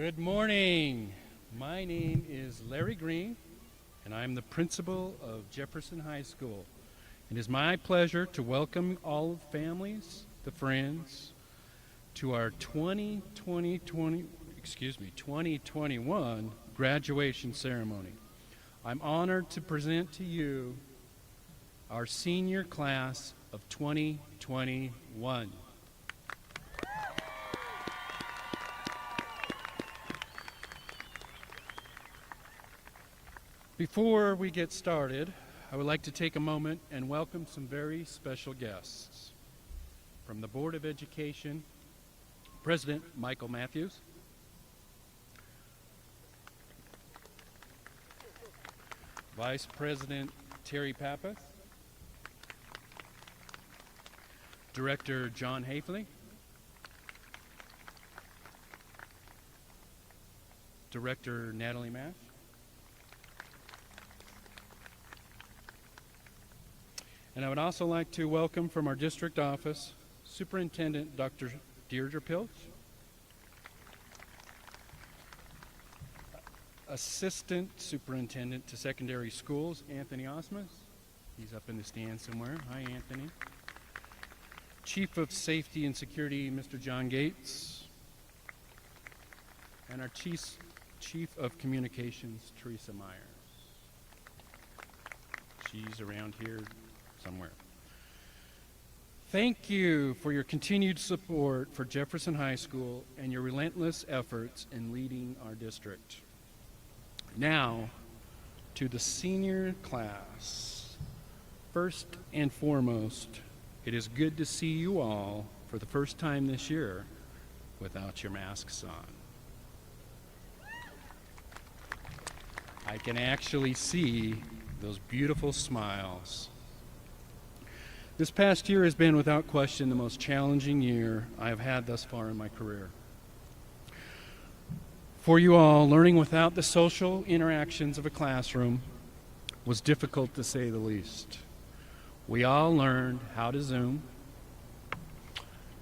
Good morning. My name is Larry Green, and I'm the principal of Jefferson High School. It is my pleasure to welcome all the families, the friends, to our 2021 graduation ceremony. I'm honored to present to you our senior class of 2021. Before we get started, I would like to take a moment and welcome some very special guests. From the Board of Education, President Michael Matthews, Vice President Terry Pappas, Director John Hafley, Director Natalie Mash, and I would also like to welcome from our district office, Superintendent Dr. Deirdre Pilch, Assistant Superintendent to Secondary Schools, Anthony Osmus. He's up in the stand somewhere. Hi, Anthony. Chief of Safety and Security, Mr. John Gates. And our Chief of Communications, Teresa Myers. She's around here somewhere. Thank you for your continued support for Jefferson High School and your relentless efforts in leading our district. Now, to the senior class. First and foremost, it is good to see you all for the first time this year without your masks on. I can actually see those beautiful smiles. This past year has been, without question, the most challenging year I have had thus far in my career. For you all, learning without the social interactions of a classroom was difficult to say the least. We all learned how to Zoom.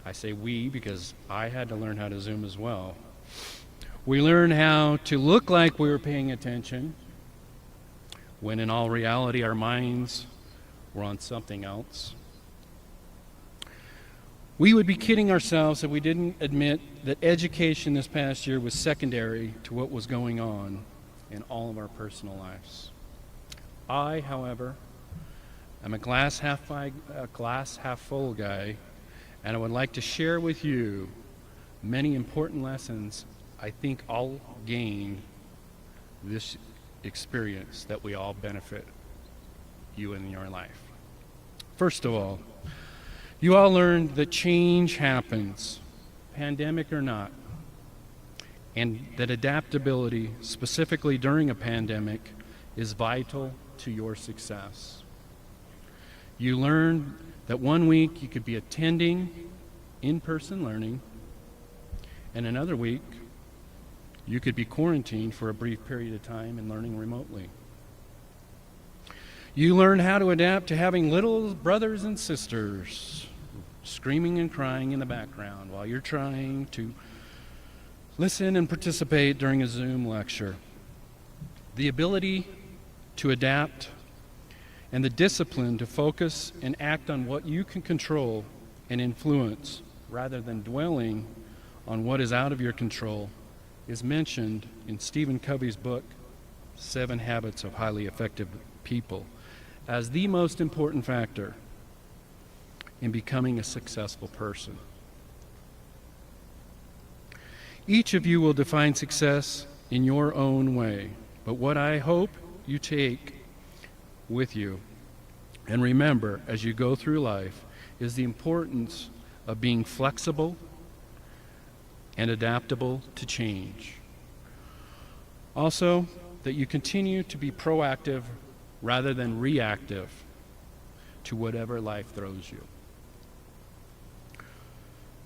I say we because I had to learn how to Zoom as well. We learned how to look like we were paying attention when in all reality our minds were on something else. We would be kidding ourselves if we didn't admit that education this past year was secondary to what was going on in all of our personal lives. I, however, am a glass half full guy, and I would like to share with you many important lessons I think all gained this experience that we all benefit you in your life. First of all, you all learned that change happens, pandemic or not, and that adaptability, specifically during a pandemic, is vital to your success. You learned that one week you could be attending in-person learning, and another week you could be quarantined for a brief period of time and learning remotely. You learned how to adapt to having little brothers and sisters screaming and crying in the background while you're trying to listen and participate during a Zoom lecture. The ability to adapt and the discipline to focus and act on what you can control and influence rather than dwelling on what is out of your control is mentioned in Stephen Covey's book, 7 Habits of Highly Effective People, as the most important factor in becoming a successful person. Each of you will define success in your own way, but what I hope you take with you and remember as you go through life is the importance of being flexible and adaptable to change. Also, that you continue to be proactive rather than reactive to whatever life throws you.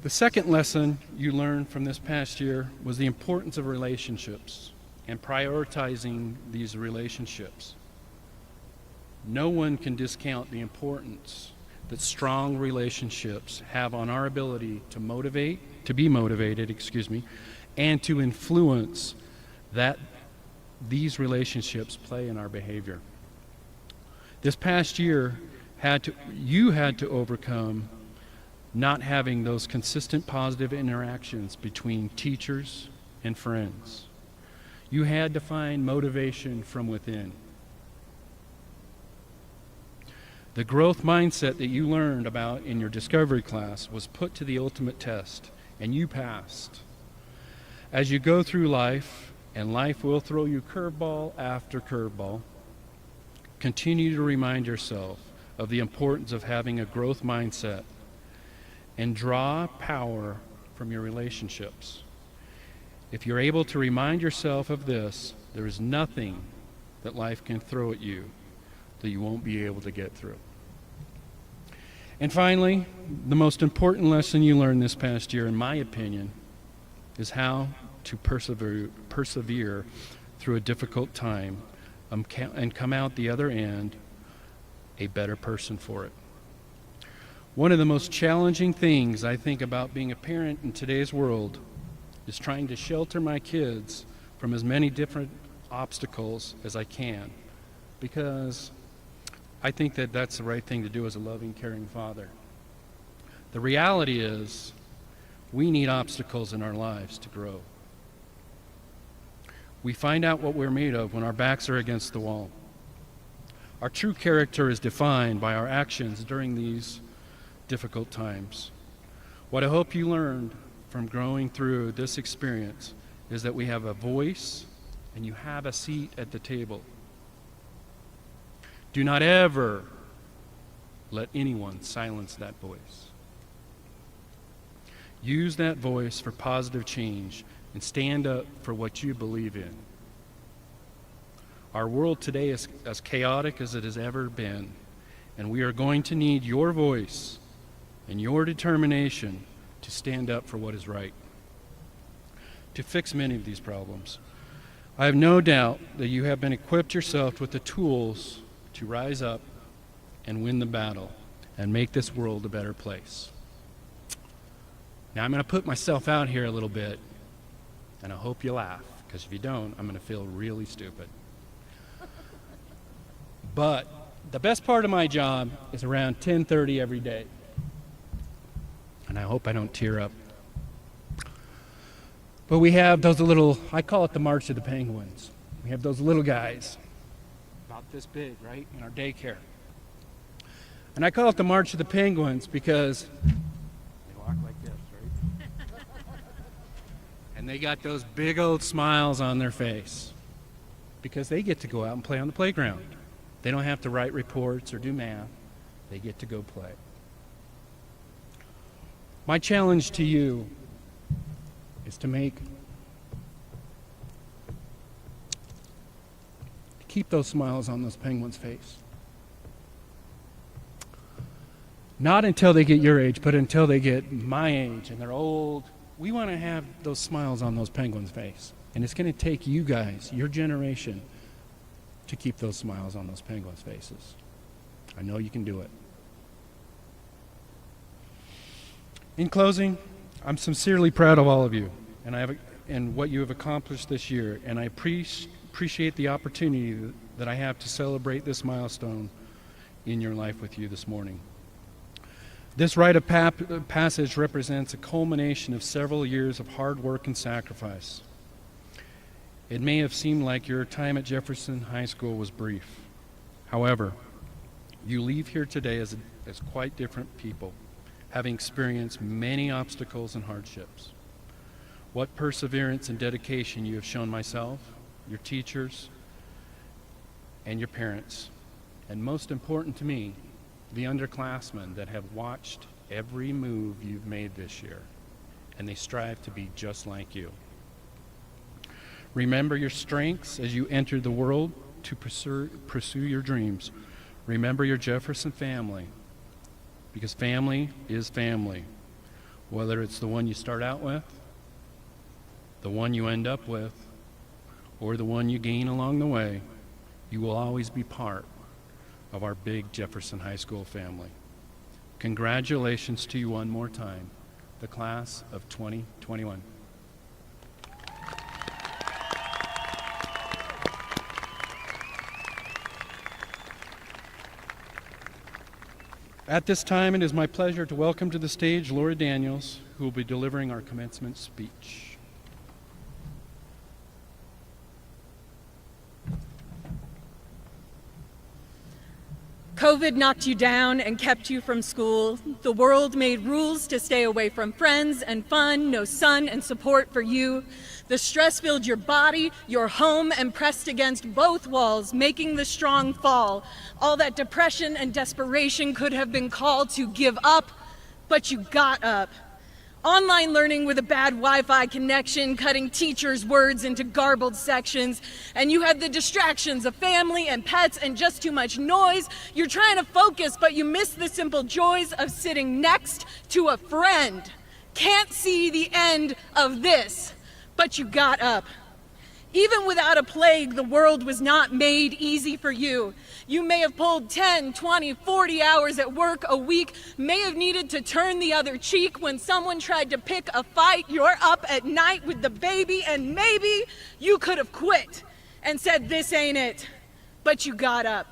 The second lesson you learned from this past year was the importance of relationships and prioritizing these relationships. No one can discount the importance that strong relationships have on our ability to be motivated, and to influence that these relationships play in our behavior. This past year, you had to overcome not having those consistent positive interactions between teachers and friends. You had to find motivation from within. The growth mindset that you learned about in your discovery class was put to the ultimate test, and you passed. As you go through life, and life will throw you curveball after curveball, continue to remind yourself of the importance of having a growth mindset and draw power from your relationships. If you're able to remind yourself of this, there is nothing that life can throw at you that you won't be able to get through. And finally, the most important lesson you learned this past year, in my opinion, is how to persevere through a difficult time and come out the other end a better person for it. One of the most challenging things I think about being a parent in today's world is trying to shelter my kids from as many different obstacles as I can, because I think that that's the right thing to do as a loving, caring father. The reality is, we need obstacles in our lives to grow. We find out what we're made of when our backs are against the wall. Our true character is defined by our actions during these difficult times. What I hope you learned from growing through this experience is that we have a voice and you have a seat at the table. Do not ever let anyone silence that voice. Use that voice for positive change and stand up for what you believe in. Our world today is as chaotic as it has ever been, and we are going to need your voice and your determination to stand up for what is right, to fix many of these problems. I have no doubt that you have been equipped yourself with the tools to rise up and win the battle and make this world a better place. Now I'm going to put myself out here a little bit, and I hope you laugh, because if you don't, I'm going to feel really stupid. But the best part of my job is around 10:30 every day, and I hope I don't tear up. But we have those little, I call it the March of the Penguins. We have those little guys, about this big, right, in our daycare. And I call it the March of the Penguins because they walk like this, right? And they got those big old smiles on their face because they get to go out and play on the playground. They don't have to write reports or do math. They get to go play. My challenge to you is to keep those smiles on those penguins' face. Not until they get your age, but until they get my age and they're old. We want to have those smiles on those penguins' face. And it's going to take you guys, your generation, to keep those smiles on those penguins' faces. I know you can do it. In closing, I'm sincerely proud of all of you and what you have accomplished this year, and I appreciate the opportunity that I have to celebrate this milestone in your life with you this morning. This rite of passage represents a culmination of several years of hard work and sacrifice. It may have seemed like your time at Jefferson High School was brief. However, you leave here today as quite different people, having experienced many obstacles and hardships. What perseverance and dedication you have shown myself, your teachers, and your parents, and most important to me, the underclassmen that have watched every move you've made this year, and they strive to be just like you. Remember your strengths as you enter the world to pursue your dreams. Remember your Jefferson family, because family is family. Whether it's the one you start out with, the one you end up with, or the one you gain along the way, you will always be part of our big Jefferson High School family. Congratulations to you one more time, the class of 2021. At this time, it is my pleasure to welcome to the stage Laura Daniels, who will be delivering our commencement speech. COVID knocked you down and kept you from school. The world made rules to stay away from friends and fun, no sun and support for you. The stress filled your body, your home, and pressed against both walls, making the strong fall. All that depression and desperation could have been called to give up, but you got up. Online learning with a bad Wi-Fi connection, cutting teachers' words into garbled sections, and you had the distractions of family and pets and just too much noise. You're trying to focus, but you miss the simple joys of sitting next to a friend. Can't see the end of this, but you got up. Even without a plague, the world was not made easy for you. You may have pulled 10, 20, 40 hours at work a week, may have needed to turn the other cheek when someone tried to pick a fight. You're up at night with the baby, and maybe you could have quit and said, "This ain't it," but you got up.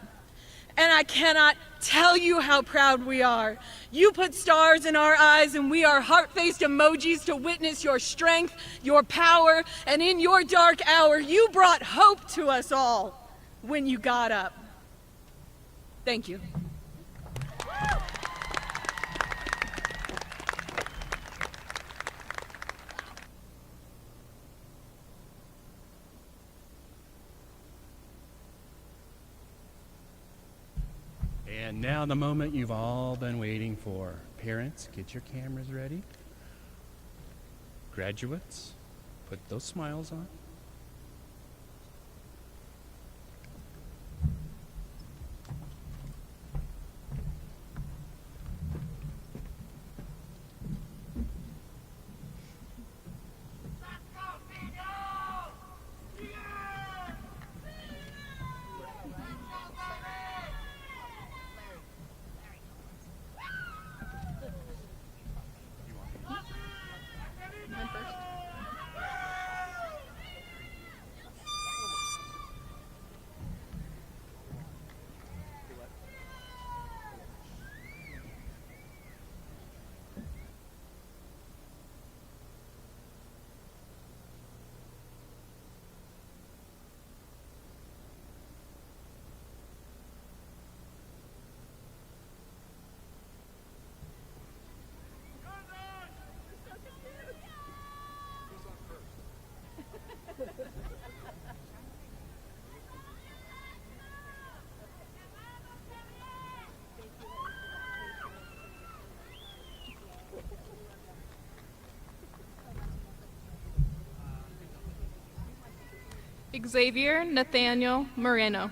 And I cannot tell you how proud we are. You put stars in our eyes, and we are heart-faced emojis to witness your strength, your power, and in your dark hour, you brought hope to us all when you got up. Thank you. And now the moment you've all been waiting for. Parents, get your cameras ready. Graduates, put those smiles on. Xavier Nathaniel Moreno.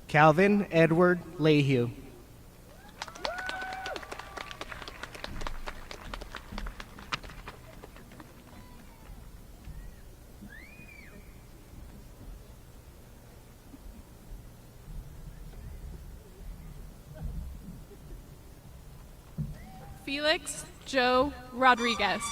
Calvin Edward Lehue. Felix Joe Rodriguez.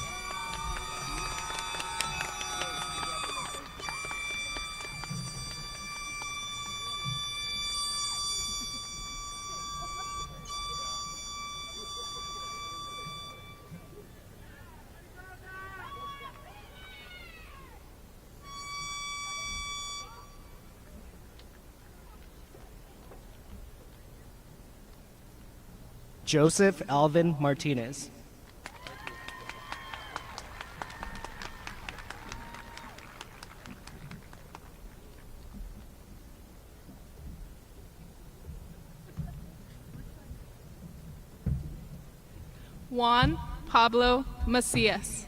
Joseph Alvin Martinez. Juan Pablo Macias.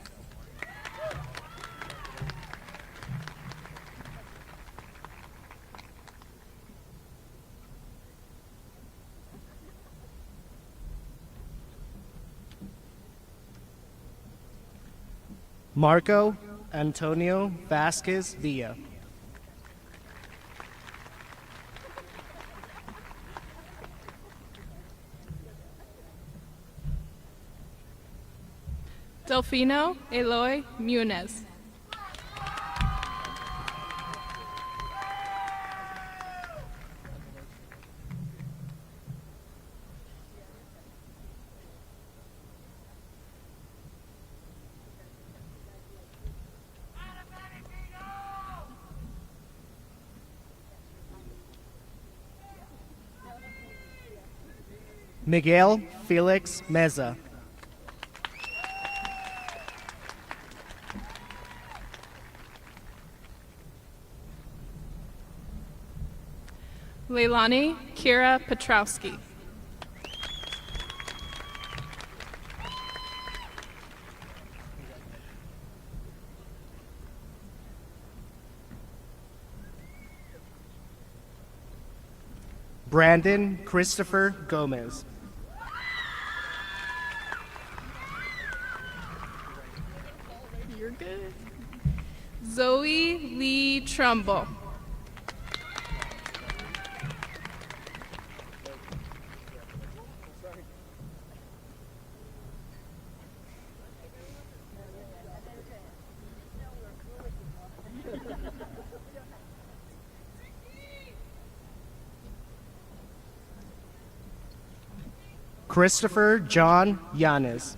Marco Antonio Vasquez Villa. Delfino Eloy Munez. Miguel Felix Meza. Leilani Kira Petrowski. Brandon Christopher Gomez. You're good. Zoe Lee Trumbull. Christopher John Yanes.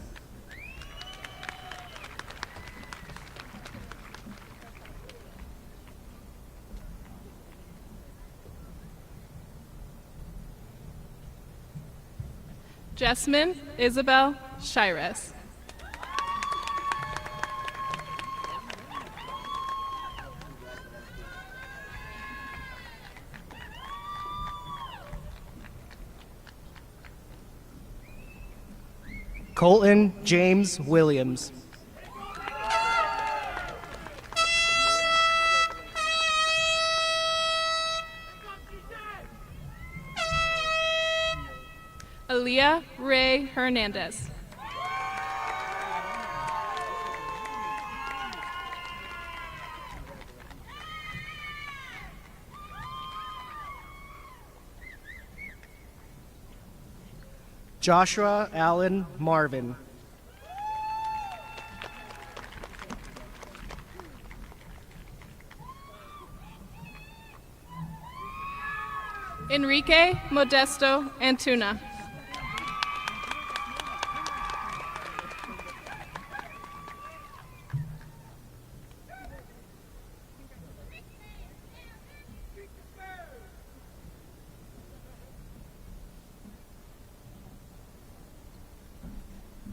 Jessamine Isabel Shires. Colton James Williams. Aaliyah Ray Hernandez. Joshua Allen Marvin. Enrique Modesto Antuna.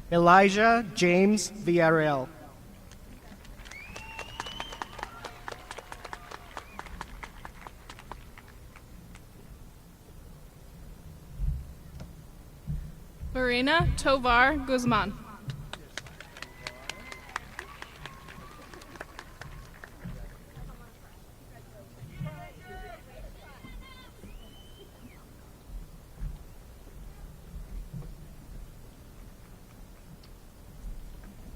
Elijah James Villarreal. Marina Tovar Guzman.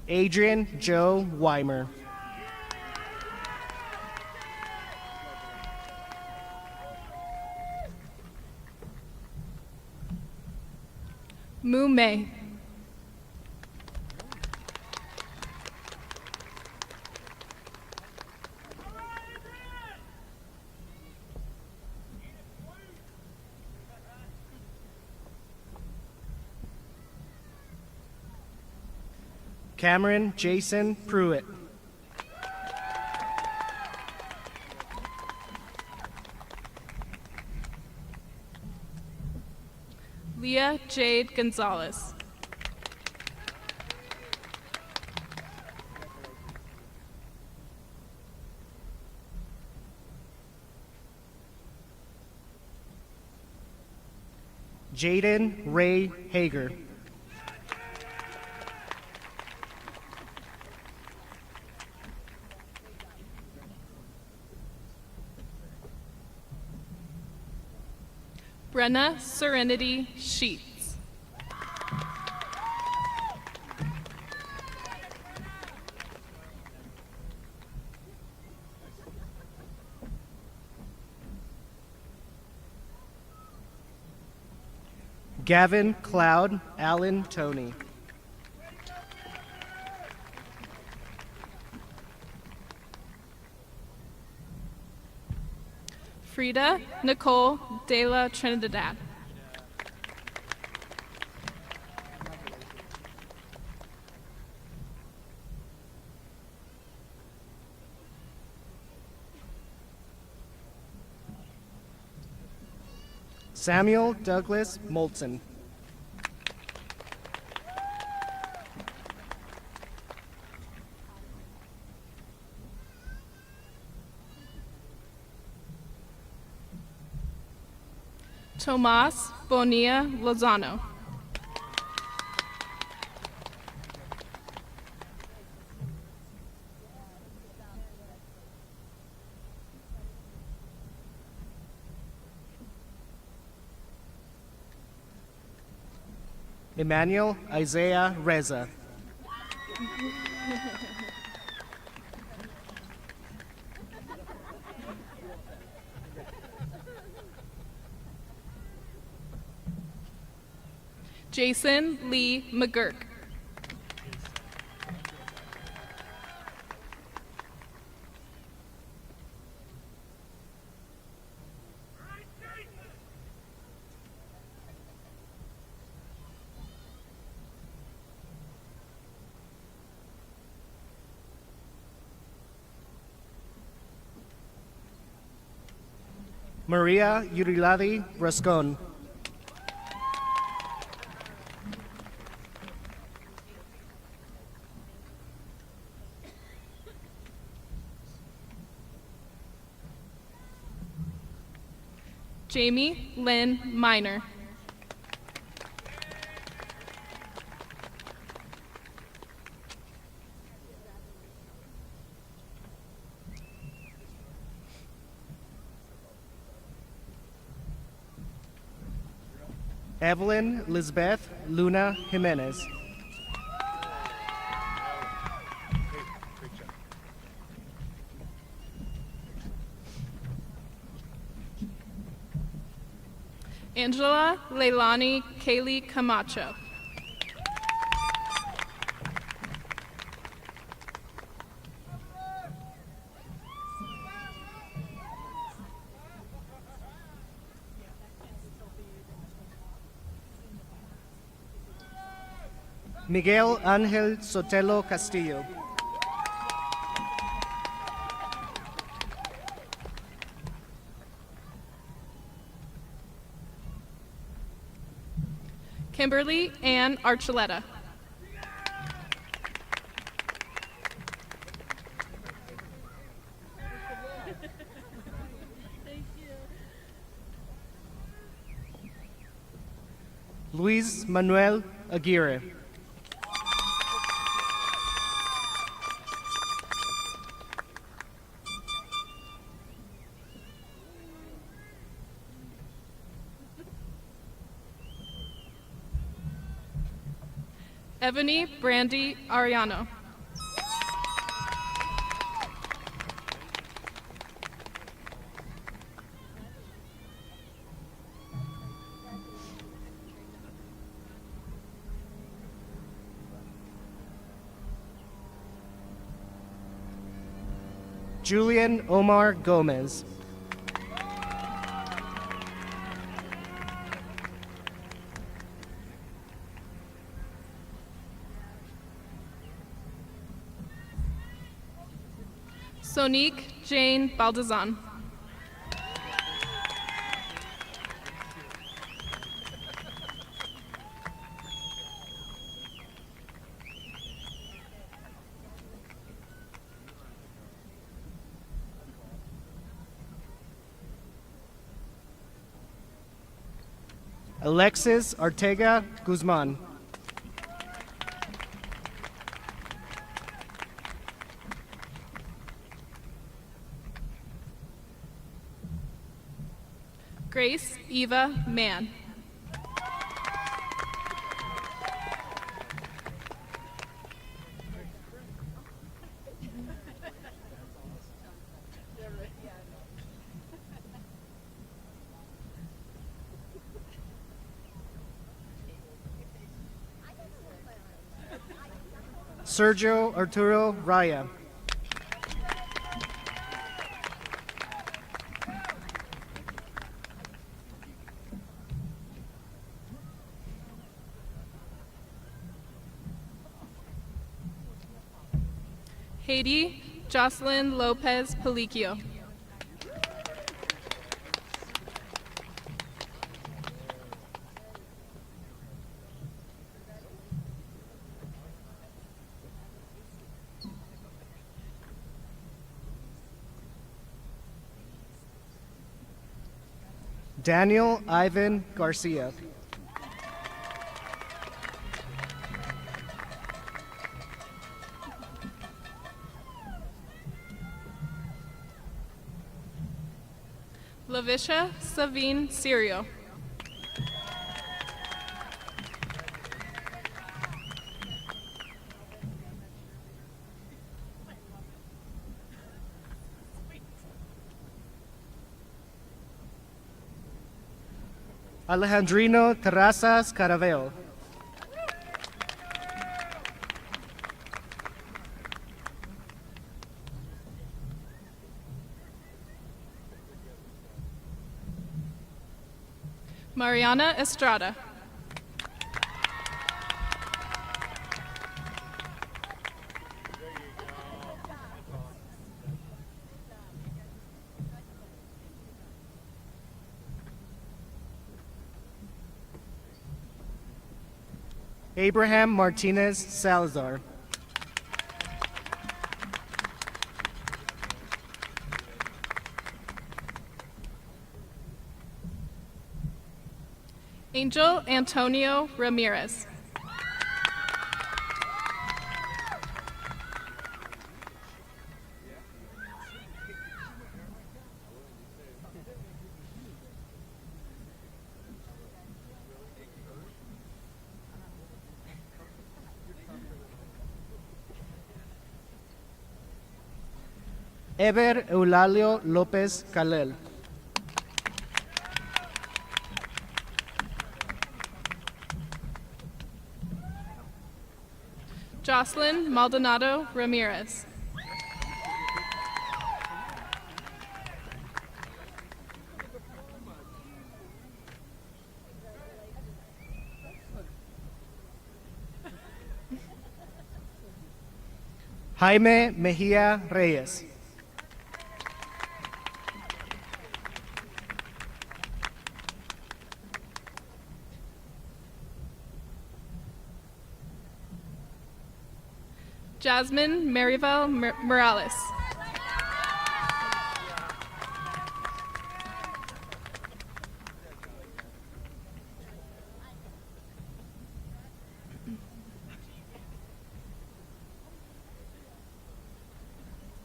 Adrian Joe Weimer. Mu Mei. Cameron Jason Pruitt. Leah Jade Gonzalez. Jaden Ray Hager. Brenna Serenity Sheets. Gavin Cloud Allen Tony. Frida Nicole de la Trinidad. Samuel Douglas Moulton. Tomas Bonilla Lozano. Emmanuel Isaiah Reza. Jason Lee McGurk. Maria Yuriladi Rascon. Jamie Lynn Miner. Evelyn Lisbeth Luna Jimenez. Angela Leilani Kaylee Camacho. Miguel Ángel Sotelo Castillo. Kimberly Ann Archuleta. Luis Manuel Aguirre. Ebony Brandy Ariano. Julian Omar Gomez. Sonique Jane Baldazan. Alexis Ortega Guzman. Grace Eva Mann. Sergio Arturo Raya. Haiti Jocelyn Lopez Paliquio. Daniel Ivan Garcia. Lavisha Savine Sirio. Alejandrino Terrazas Caraveo. Mariana Estrada. Abraham Martinez Salazar. Angel Antonio Ramirez. Eber Eulalio López Calel. Jocelyn Maldonado Ramirez. Jaime Mejía Reyes. Jasmine Maribel Morales.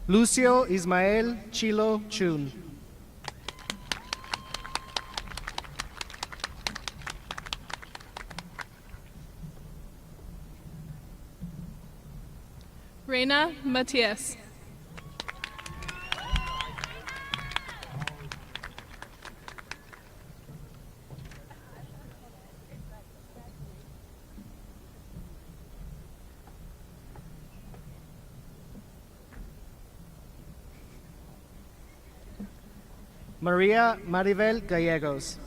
Lucio Ismael Chilo Chun. Reina Matias. Maria Maribel Gallegos.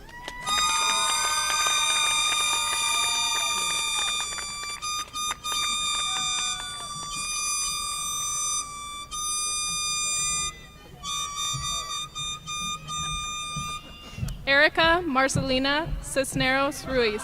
Erica Marcelina Cisneros Ruiz.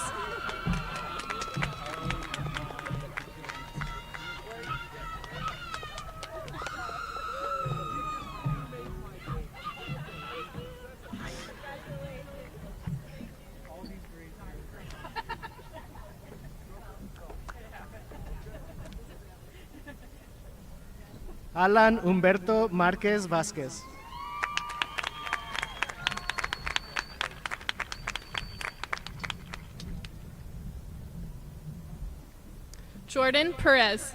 Alan Humberto Márquez Vázquez. Jordan Perez.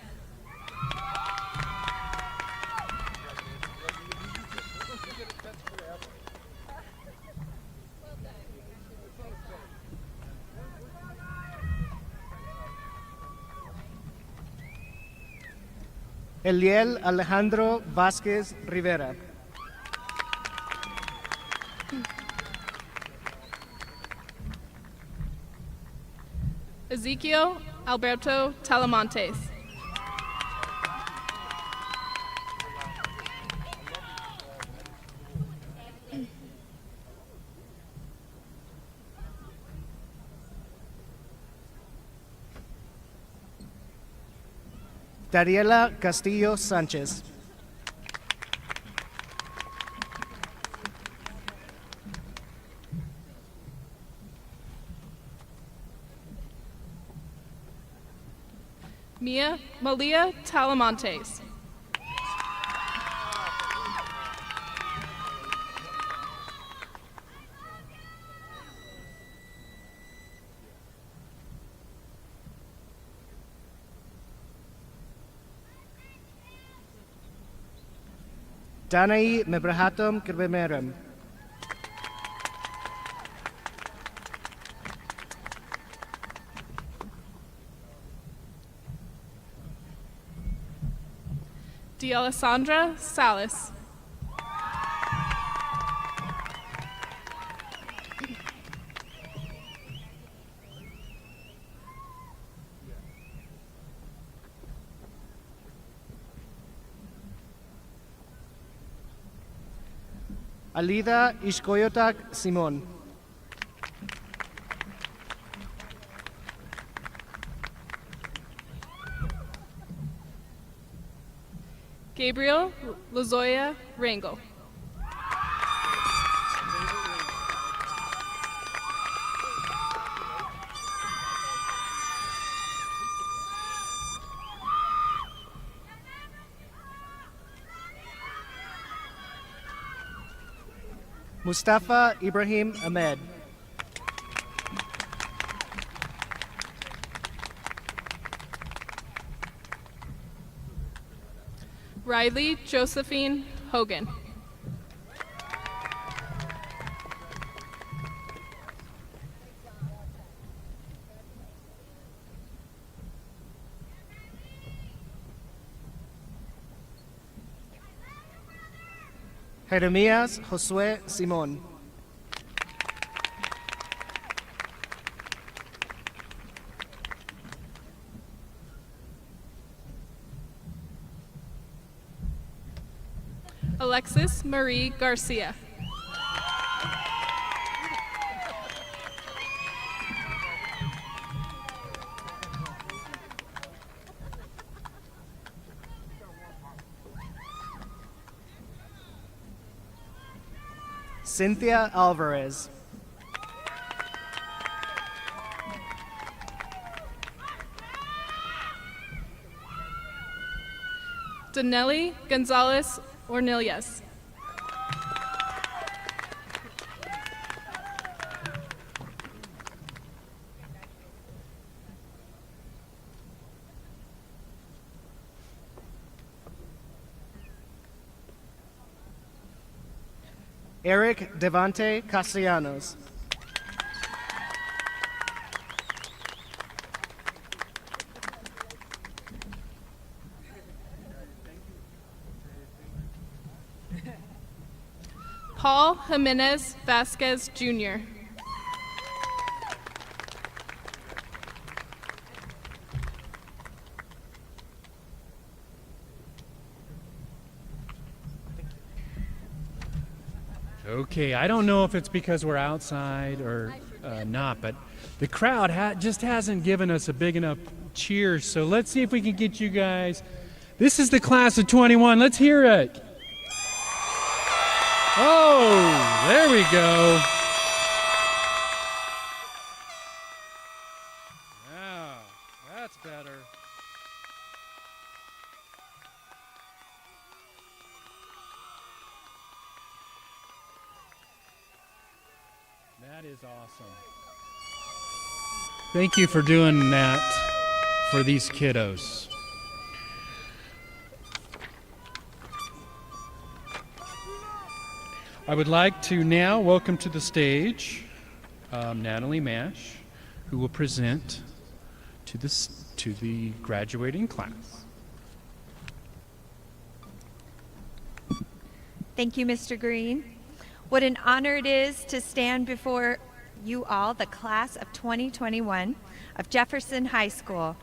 Eliel Alejandro Vázquez Rivera. Ezequiel Alberto Talamontes. Dariela Castillo Sanchez. Malia Talamontes. Danae Mebrahatom Kirbemeram. D'Alessandra Salas. Alida Ishkoyotak Simon. Gabriel Lazoya Rangel. Mustafa Ibrahim Ahmed. Riley Josephine Hogan. Jeremías Josué Simón. Alexis Marie Garcia. Cynthia Alvarez. Danelli Gonzalez Ornillas. Eric Devante Castellanos. Paul Jimenez Vasquez Jr. Okay, I don't know if it's because we're outside or not, but the crowd just hasn't given us a big enough cheer. So let's see if we can get you guys. This is the class of 21. Let's hear it. Oh, there we go. Yeah, that's better. That is awesome. Thank you for doing that for these kiddos. I would like to now welcome to the stage Natalie Mash, who will present to the graduating class. Thank you, Mr. Green. What an honor it is to stand before you all, the class of 2021 of Jefferson High School.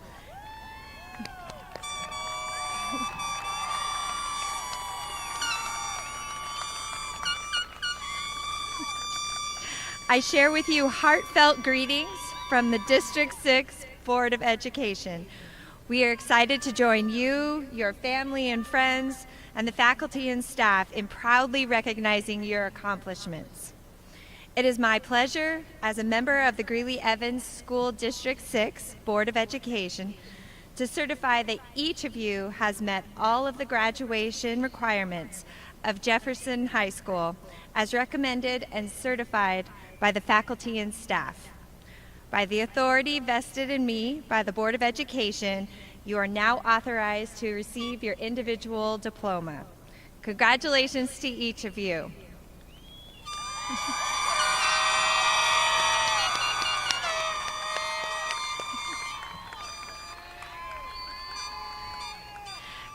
I share with you heartfelt greetings from the District 6 Board of Education. We are excited to join you, your family and friends, and the faculty and staff in proudly recognizing your accomplishments. It is my pleasure, as a member of the Greeley-Evans School District 6 Board of Education, to certify that each of you has met all of the graduation requirements of Jefferson High School as recommended and certified by the faculty and staff. By the authority vested in me by the Board of Education, you are now authorized to receive your individual diploma. Congratulations to each of you.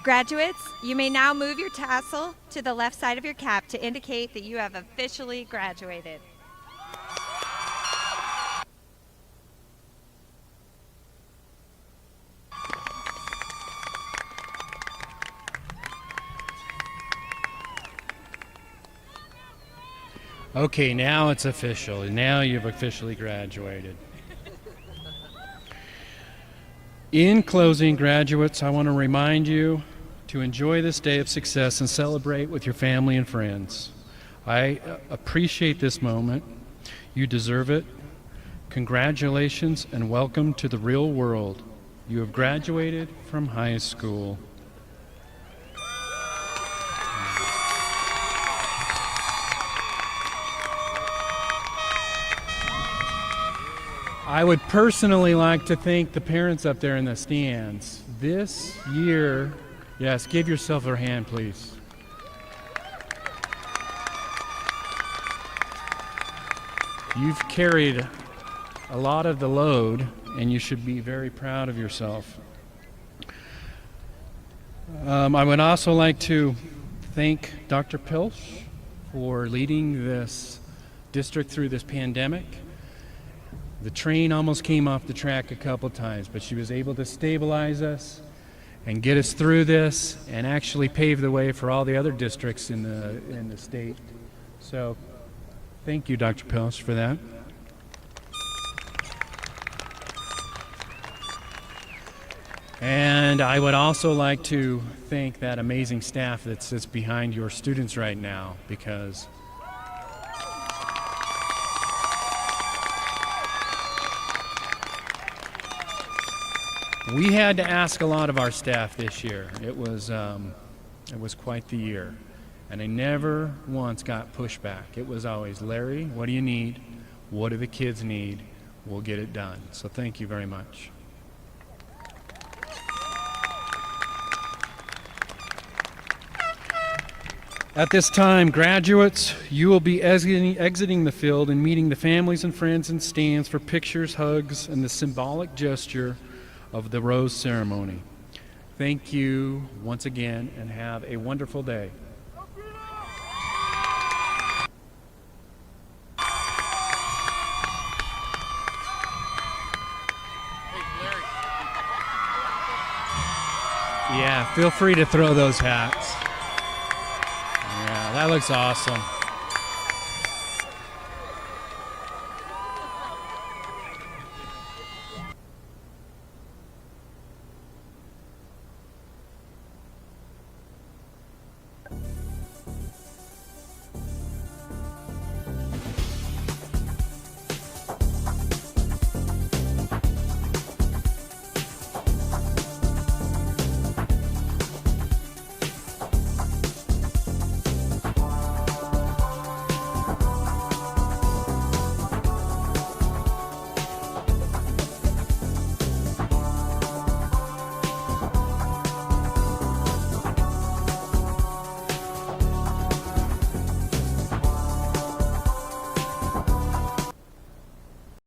Graduates, you may now move your tassel to the left side of your cap to indicate that you have officially graduated. Okay, now it's official. Now you've officially graduated. In closing, graduates, I want to remind you to enjoy this day of success and celebrate with your family and friends. I appreciate this moment. You deserve it. Congratulations and welcome to the real world. You have graduated from high school. I would personally like to thank the parents up there in the stands. This year, yes, give yourself a hand, please. You've carried a lot of the load, and you should be very proud of yourself. I would also like to thank Dr. Pilch for leading this district through this pandemic. The train almost came off the track a couple times, but she was able to stabilize us and get us through this and actually pave the way for all the other districts in the state. So thank you, Dr. Pilch, for that. And I would also like to thank that amazing staff that sits behind your students right now, because we had to ask a lot of our staff this year. It was quite the year, and I never once got pushback. It was always, Larry, what do you need? What do the kids need? We'll get it done. So thank you very much. At this time, graduates, you will be exiting the field and meeting the families and friends in stands for pictures, hugs, and the symbolic gesture of the rose ceremony. Thank you once again, and have a wonderful day. Yeah, feel free to throw those hats. Yeah, that looks awesome.